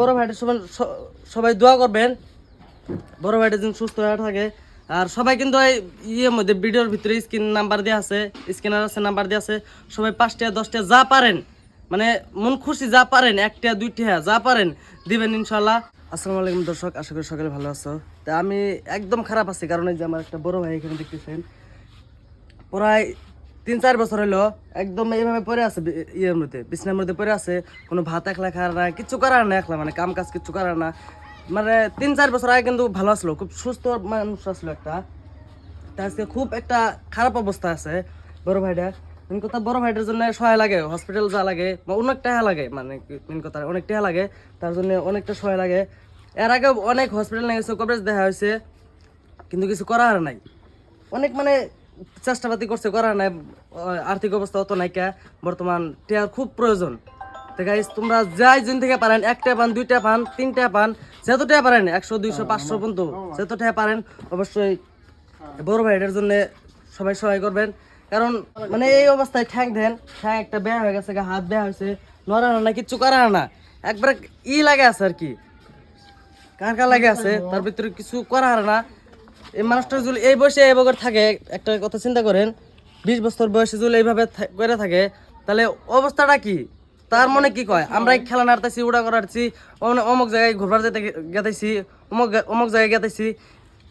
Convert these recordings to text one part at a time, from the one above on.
বড় ভাইটার সবাই দোয়া করবেন, বড় ভাইটা যেন সুস্থ হয়ে থাকে। আর সবাই কিন্তু ইয়ের মধ্যে ভিডিওর ভিতরে স্ক্রিন নাম্বার দেওয়া আছে, স্ক্রিনার আছে, নাম্বার দেওয়া আছে। সবাই 5টা 10টা যা পারেন, মানে মন খুশি যা পারেন, 1টা 2টা যা পারেন দিবেন ইনশাল্লাহ। আসসালামু আলাইকুম দর্শক, আশা করি সকালে ভালো আছো। তা আমি একদম খারাপ আছি, কারণ এই যে আমার একটা বড় ভাই এখানে দেখতেছেন, প্রায় 3-4 বছর হলো একদম এইভাবে পড়ে আছে, ইয়ের মধ্যে বিছনার মধ্যে পড়ে আছে। কোনো ভাত একলা খাওয়ার না, কিচ্ছু করার না, একলা মানে কাম কাজ কিচ্ছু করার না। মানে 3-4 বছর আগে কিন্তু ভালো আসলো, খুব সুস্থ মানুষ আসলো একটা। তা আজকে খুব একটা খারাপ অবস্থা আছে বড় ভাইটা। মেন কথা, বড় ভাইটার জন্য সহায় লাগে, হসপিটাল যা লাগে অনেক টাকা লাগে, মানে মেন কথা অনেক টাকা লাগে, তার জন্য অনেকটা সহায় লাগে। এর আগে অনেক হসপিটাল নিয়ে গেছে, কভারেজ দেখা হয়েছে, কিন্তু কিছু করার নাই। অনেক মানে চেষ্টাপাতি করছে, করার নাই। আর্থিক অবস্থা অত নাইকা, বর্তমান টিয়ার খুব প্রয়োজন। তো গাইস, তোমরা যাই যেন থেকে পারেন, 1টা পান, 2টা পান, 3টা পান, যতটা পারেন, 100 200 500 পর্যন্ত যতটা পারেন অবশ্যই বড় ভাইটার জন্য সবাই সহায় করবেন। কারণ মানে এই অবস্থায় ঠ্যাং দেন, ঠ্যাং একটা বেয়া হয়ে গেছে, হাত বেয়া হয়েছে, নড়ানো না, কিচ্ছু করার না, একবার লাগে আছে আর কি, কারকা লাগে আছে, তার ভিতরে কিছু করার না। এই মানুষটা যদি এই বয়সে এইভাবে থাকে, একটা কথা চিন্তা করেন, 20 বছর বয়সে যদি এইভাবে করে থাকে, তাহলে অবস্থাটা কি? তার মনে কি কয়, আমরা খেলা নাড়তেছি, উড়া করাচ্ছি, অমুক জায়গায় ঘুরবার যেতে গেতেছি, অমুক জায়গায় গেতেছি,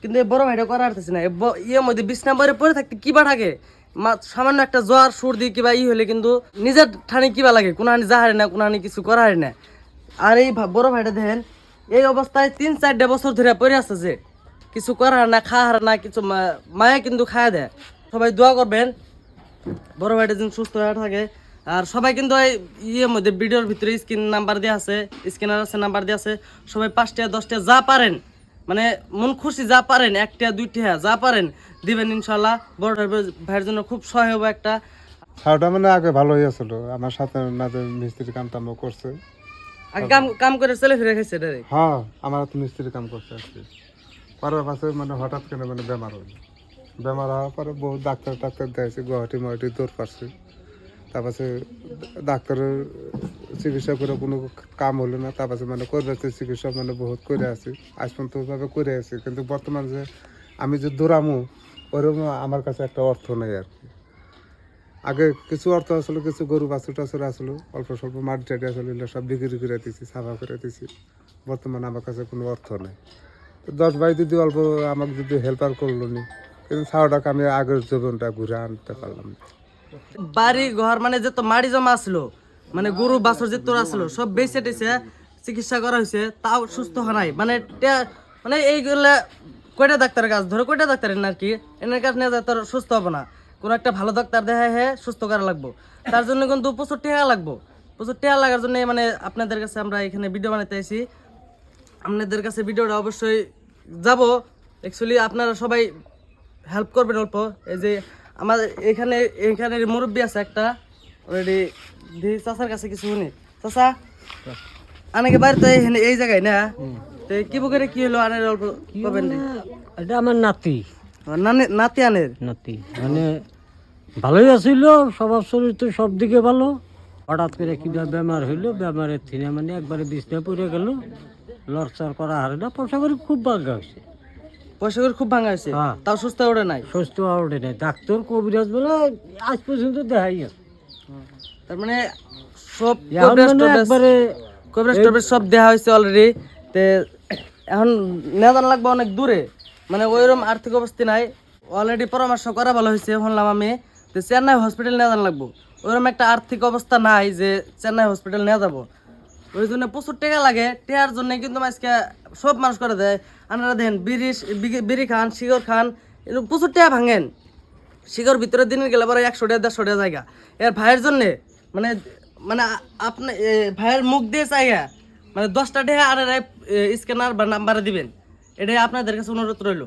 কিন্তু এই বড় ভাইটা করা আসতেছি না। ইয়ের মধ্যে বিছনাম্বরে পড়ে থাকতে কিবা থাকে, সামান্য একটা জ্বর সর্দি কিবা হলে কিন্তু নিজের ঠানি কিবা লাগে, কোনো হানি যাহারে না, কোনো হানি কিছু করা হয় না। আর এই বড় ভাইটা দেখেন এই অবস্থায় 3-4 বছর ধরে পড়ে আছে, যে কিছু করার না, খাওয়ার না, কিছু মায়া কিন্তু খাওয়া দেয়। সবাই দোয়া করবেন বড় ভাইটা যেন সুস্থ হয়ে থাকে। আর সবাই কিন্তু ইয়ের মধ্যে ভিডিওর ভিতরে স্ক্রিন নাম্বার দেওয়া আছে, স্ক্রিনার আছে, নাম্বার দেওয়া আছে। সবাই 5টা 10টা যা পারেন, মানে মন খুশি যা পারেন, 1টা 2টা যা পারেন দিবেন ইনশাল্লাহ। বড় ভাইয়ের জন্য খুব সহায় হবে একটা। ছাওটা মানে আগে ভালোই আছিল, আমার সাথে মিস্ত্রি কাম টাম করছে, আগে কাম করে চলে ফিরে খাইছে ডাইরেক্ট। হ্যাঁ আমার তো মিস্ত্রি কাম করছে আজকে। পরের পাশে মানে হঠাৎ করে মানে বেমার হইল, বেমার হওয়ার পরে বহু ডাক্তার দিয়েছে, গুয়াহাটি মুয়াহাটি দৌড় পারছে। তারপরে ডাক্তারের চিকিৎসা করে কোনো কাম হলো না, তারপরে মানে করবে চিকিৎসা মানে বহুত করে আছি, আজ পর্যন্ত ওইভাবে করে আছি। কিন্তু বর্তমান যে আমি যে দৌড়ামো, ওরকম আমার কাছে একটা অর্থ নেই আর কি। আগে কিছু অর্থ আসলো, কিছু গরু বাছুর টাছুর আসলো, অল্প স্বল্প মাটি টাটি আসলো, এগুলো সব বিক্রি করে দিছি, সাফা করে দিছি। বর্তমানে আমার কাছে কোনো অর্থ নেই। তো 10 ভাই যদি অল্প আমাকে যদি হেল্পার করলো নি, কিন্তু 6 টাকা আমি আগের জীবনটা ঘুরে আনতে পারলাম না। বাড়ি ঘর মানে যত মাড়ি জমা আসলো, মানে গরু বাছর যে তোর আসলো, সব বেঁচে টেছে চিকিৎসা করা হয়েছে, তাও সুস্থ হয় নাই। মানে মানে এইগুলা কয়টা ডাক্তারের কাজ ধরো, কয়টা ডাক্তারের না আর কি, এনার কাছে নিয়ে যায় তোর সুস্থ হবে না। কোনো একটা ভালো ডাক্তার দেখায় সুস্থ করা লাগবো, তার জন্য কিন্তু প্রচুর টাকা লাগবো। প্রচুর টাকা লাগার জন্য মানে আপনাদের কাছে আমরা এখানে ভিডিও বানাতে আসি। আপনাদের কাছে ভিডিওটা অবশ্যই যাব। অ্যাকচুয়ালি আপনারা সবাই হেল্প করবেন অল্প। এই যে আমাদের এখানে মুরব্বী আছে একটা, অলরেডি চাচার কাছে কিছু শুনি। চাচা আনাকে বাড়ি তো এই জায়গায় না, তো কি বুকেরে কি হলো আনের অল্প করবেন? এটা আমার নাতি, নাতি আনের নাতি মানে ভালোই আছিল, স্বভাব চরিত্র সব দিকে ভালো। হঠাৎ করে কিবা বেমার হইলো, বেমারের থিনে মানে একবারে বিছনায় পড়ে গেল, লড়চড় করা হারে না। পয়সা করে খুব ভাঙ্গা হয়েছে, পয়সা করে খুব ভাঙা হয়েছে, হ্যাঁ। তাও সুস্থ ওঠে নাই। সুস্থ ওঠে নাই, ডাক্তার কবিরাজ বলে আজ পর্যন্ত দেখাই আছে। তার মানে সব এখন মানে একবারে কবিরাজ সব দেওয়া হয়েছে অলরেডি। তে এখন নেওয়া লাগবে অনেক দূরে, মানে ওইরকম আর্থিক অবস্থা নাই। অলরেডি পরামর্শ করা ভালো হয়েছে শুনলাম আমি, তো চেন্নাই হসপিটাল নেওয়া লাগবো। ওইরকম একটা আর্থিক অবস্থা নাই যে চেন্নাই হসপিটাল নিয়ে যাবো। ওই জন্য প্রচুর টাকা লাগে, টাকার জন্য কিন্তু আজকে সব মানুষ করে দেয়। আপনারা দেখেন বিড়ি খান, শিগর খান, এরকম প্রচুর টাকা ভাঙেন। শিগর ভিতরে দিনের গেলে পরে 100 টাকা 150 টাকা জায়গা এর ভাইয়ের জন্যে, মানে মানে আপনি ভাইয়ের মুখ দিয়ে চাইয়া মানে 10টা টাকা আর স্ক্যানার বা নাম্বারে দিবেন, এটাই আপনাদের কাছে অনুরোধ রইল।